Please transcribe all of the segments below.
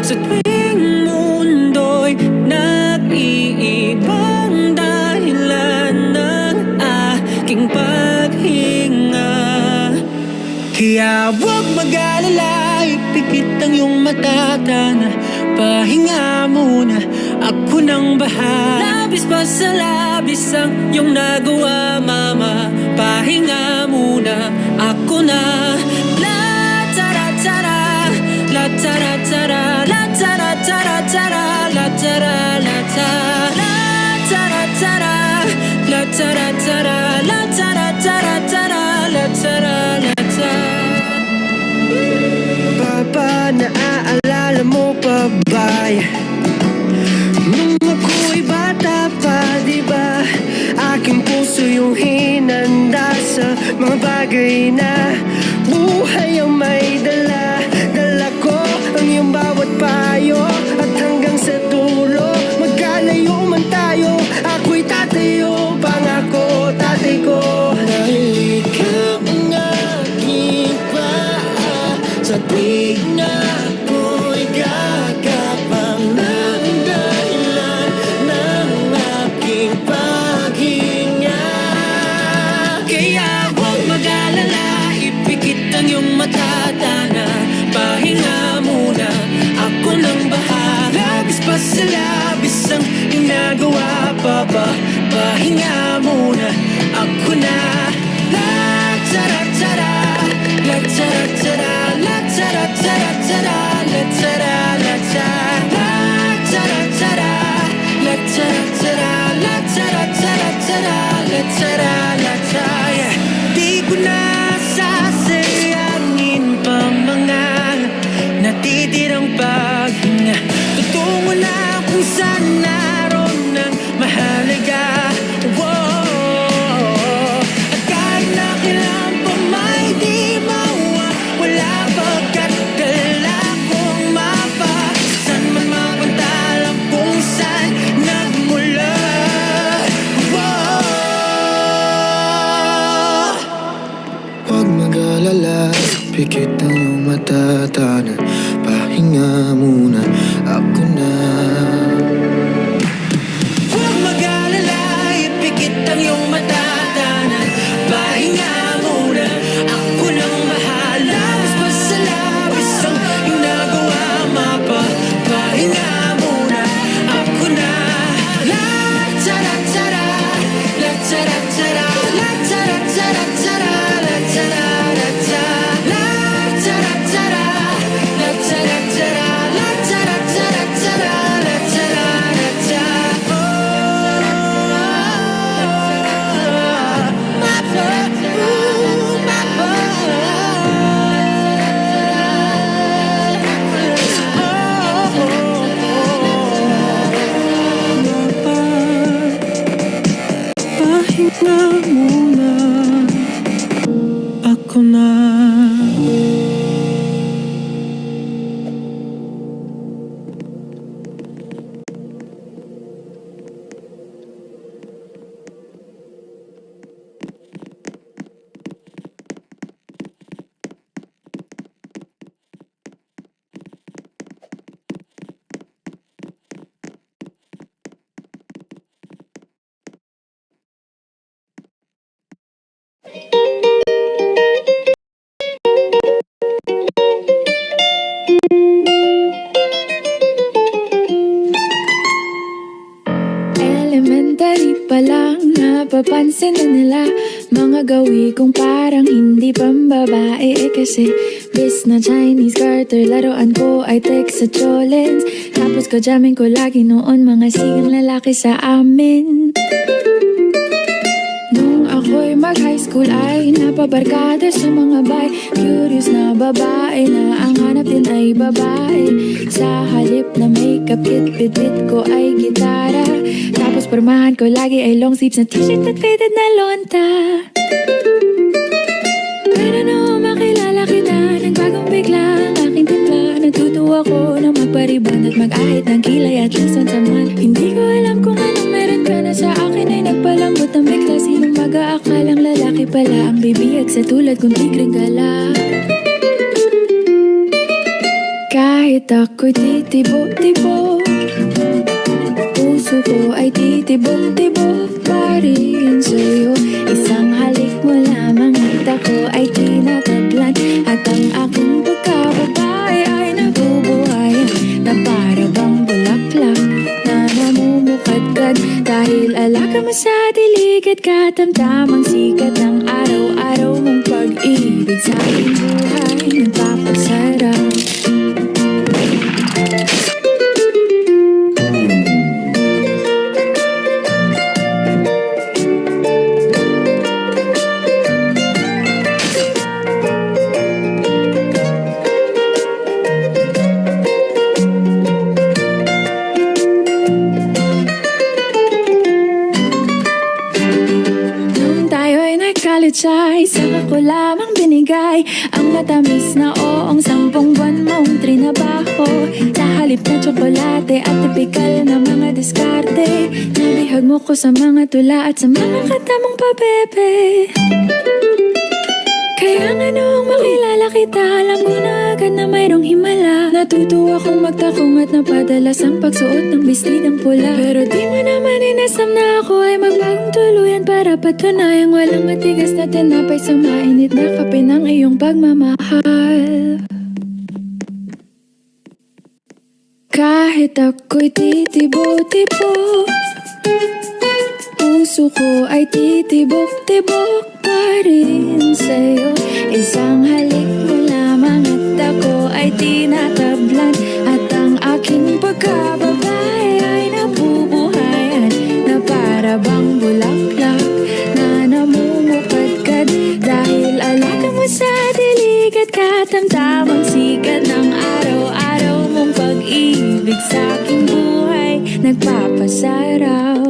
Sa tuwing mundo'y nag-iibang dahilan ng aking paghinga. Kaya huwag mag-alala, ipikit ang iyong mata, tana, pahinga muna, ako nang bahala. Labis pa sa labis ang iyong nagawa, mama, pahinga muna, ako na. La tara tara, la tara tara, la tara tara tara, la tara la tara, la tara tara, la tara tara, la tara tara tara, la tara la tara. Papa, naaalala mo pa ba nung ako'y bata pa, diba? Aking puso yung hinanda sa mga bagay na buhay ang may dala. Dala ko ang iyong bawat payo, at hanggang sa dulo, magkalayo man tayo, ako'y tatayo, pangako tatay ko. Dahil ikaw ang aking paa sa tuwing na ako'y gagapang ng dahilan ng aking paghinga. Kaya huwag mag-alala, ipikit ang iyong mata, tana, pahinga muna, ako nang bahala. Labis pa sa labis ang iyong nagawa, papa, pahinga muna, ako na. La tara tara, la tara tara, la tara tara tara, la tara la tara, la tara tara, la tara tara, la tara tara tara, la tara la tara. Yeah. Di ko na sasayangin pa mga natitirang paghinga. Tutungo na kung saan naroon ng mahalaga. Whoa. At kahit na kailan pa may di mawawala, pagkat dala kong mapa, saan man mapunta lang kung saan nagmula. Whoa. Huwag mag-alala, pikit ang iyong mata, tana, pahinga muna, ako na. Huwag mag-alala, ipikit ang iyong mata, tana, pahinga muna, ako nang bahala. Labis pa sa labis ang iyong nagawa, mapa, pahinga muna, ako na. La tara tara, la tara tara, la tara tara tara, la tara la tara, la tara tara, la tara tara, la tara tara tara, la tara la tara. Pahinga muna, ako na. Elementary pa lang, napapansin na nila mga gawi kong parang hindi pambabae. Kasi bis na Chinese garter, laruan ko ay text sa cholens. Tapos kajamin ko lagi noon mga sigang lalaki sa amin. Nung ako'y mag-high school ay napabarkada sa mga bay. Curious na babae na ang hanap din ay babae. Sa halip na makeup kit, bit-bit ko ay gitara. Tapos pormahan ko lagi ay long sleeves na t-shirt at faded na lonta. Pero nung makilala kita, nagbagong bigla ang aking timpla. Natutuwa ko na magpariban at mag-ahit ng kilay at least once a month. Hindi ko alam kung anong meron ka na sa akin ay nagpalambot ng bigla. Sinong mag-aakalang lalaki pala ang bibiyag sa tulad kong tigreng gala. Kahit ako'y titibo-tibo, puso ko ay titibok-tibok pa rin sa'yo. Isang halik mo lamang at ako ay tinatablan, at ang aking pagkababae ay nabubuhayan na para bang bulaklak na namumukadkad. Dahil alaga mo sa dilig at katamtamang sikat ng araw-araw mong pag-ibig sa aking buhay nagpapasarap. Ay, saka ko lamang binigay ang matamis na oong 10 buwan mong trinabaho. Sa halip na tsokolate at tipikal na mga diskarte, nabihag mo ko sa mga tula at sa mga katamong pabebe. Kaya nga noong makilala kita, alam mo na agad na mayroong himala. Natutuwa kong magtakong at napadalas ang pagsuot ng bestidang pula. Pero di mo naman inasam na ako ay magbagong tuluyan para patunayang walang matigas na tinapay sa mainit na kape ng iyong pagmamahal. Kahit ako'y titibo-tibo, puso ko ay titibok-tibok pa rin sa'yo. Isang halik mo lamang at ako ay tinatablan, at ang aking pagkababae ay nabubuhayan na para bang bulaklak na namumukadkad. Dahil alaga mo sa dilig at katamtamang sikat ng araw-araw mong pag-ibig sa aking buhay nagpapasaraw.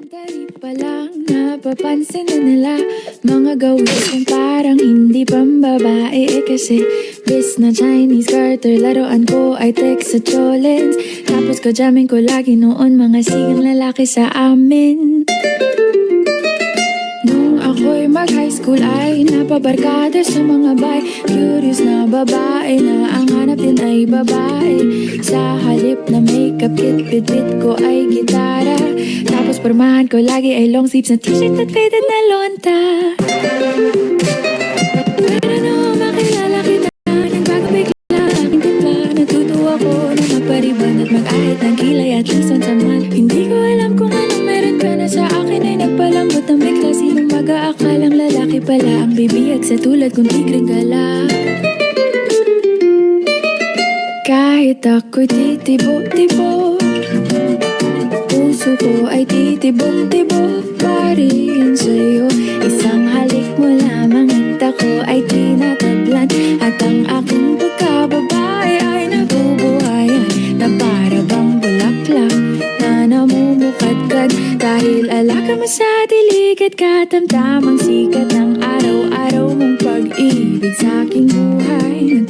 Dali pa lang napapansin na nila mga gawin kong parang hindi pambabae. Kasi bis na Chinese garter, laruan ko ay text sa cholens. Tapos ko jamming ko lagi noon mga sigang lalaki sa amin. Nung ako'y mag-high school ay napabarkada sa mga bay. Curious na babae na ang hanap din ay babae. Sa halip na makeup kit, bit-bit ko ay gitara. Tapos pormahan ko lagi ay long sleeves na t-shirt at faded na lonta. Pero nung makilala kita, nagbago bigla aking timpla. Natutuwa ko na magpariban at mag-ahit ng kilay at least once a month. Hindi ko alam kung anong meron ka na sa akin ay nagpalambot ng bigla. Sinong mag-aakalang lalaki pala ang bibiyag sa tulad kong tigring gala. Kahit ako'y titibo-tibo, puso ko ay titibok-tibok pa rin sa'yo. Isang halik mo lamang at ako ay tinatablan, at ang aking pagkababae ay nabubuhayan na para bang bulaklak na namumukadkad. Dahil alaga mo sa dilig at katamtamang sikat ng araw-araw mong pag-ibig sa aking buhay.